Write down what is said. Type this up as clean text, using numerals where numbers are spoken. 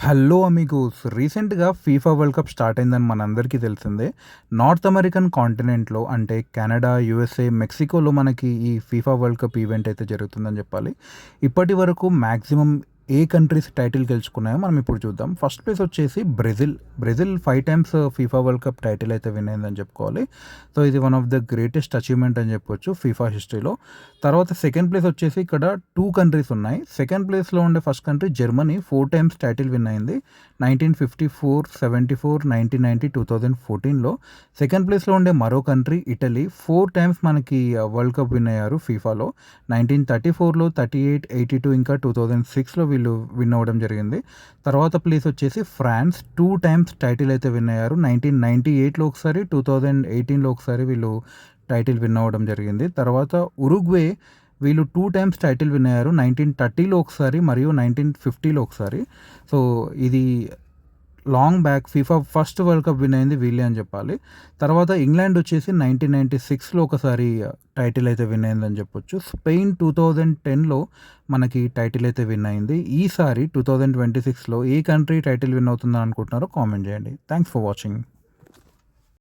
Hello Amigos! రీసెంట్‌గా FIFA world cup start అయిందని మనందరికీ తెలిసిందే. నార్త్ అమెరికన్ కాంటినెంట్‌లో అంటే కెనడా, యూఎస్ఏ, మెక్సికోలో మనకి ఈ ఫీఫా వరల్డ్ కప్ ఈవెంట్ అయితే జరుగుతుందని చెప్పాలి. ఇప్పటి వరకు మాక్సిమం ఏ కంట్రీస్ టైటిల్ గెలుచుకున్నాయో మనం ఇప్పుడు చూద్దాం. ఫస్ట్ ప్లేస్ వచ్చేసి Brazil. Brazil 5 times FIFA world cup title అయితే విన్ అయిందని చెప్పుకోవాలి. సో, ఇది one of the greatest achievement అని చెప్పొచ్చు ఫీఫా హిస్టరీలో. తర్వాత సెకండ్ ప్లేస్ వచ్చేసి ఇక్కడ 2 కంట్రీస్ ఉన్నాయి. సెకండ్ ప్లేస్‌లో ఉండే first country Germany 4 times title win అయింది. 1954, 74, 1990, 2014లో. సెకండ్ ప్లేస్‌లో ఉండే మరో కంట్రీ ఇటలీ 4 టైమ్స్ మనకి వరల్డ్ కప్ విన్ అయ్యారు ఫీఫాలో. 1934లో, 38, 82 ఇంకా 2006లో వీళ్ళు విన్ అవ్వడం జరిగింది. తర్వాత ప్లేస్ వచ్చేసి ఫ్రాన్స్ 2 టైమ్స్ టైటిల్ అయితే విన్ అయ్యారు. 1998లో ఒకసారి, 2018లో ఒకసారి వీళ్ళు టైటిల్ విన్ అవ్వడం జరిగింది. తర్వాత ఉరుగ్వే వీళ్ళు 2 టైమ్స్ టైటిల్ విన్ అయ్యారు. 1930లో ఒకసారి మరియు 1950లో ఒకసారి. సో, ఇది long back FIFA first world cup win అయింది వీళ్ళే అని చెప్పాలి. తర్వాత ఇంగ్లాండ్ వచ్చేసి 1996లో ఒకసారి టైటిల్ అయితే విన్ అయిందని చెప్పొచ్చు. స్పెయిన్ 2010లో మనకి టైటిల్ అయితే విన్ అయింది. ఈసారి 2026లో ఏ కంట్రీ టైటిల్ విన్ అవుతుందని అనుకుంటున్నారో కామెంట్ చేయండి. Thanks for watching.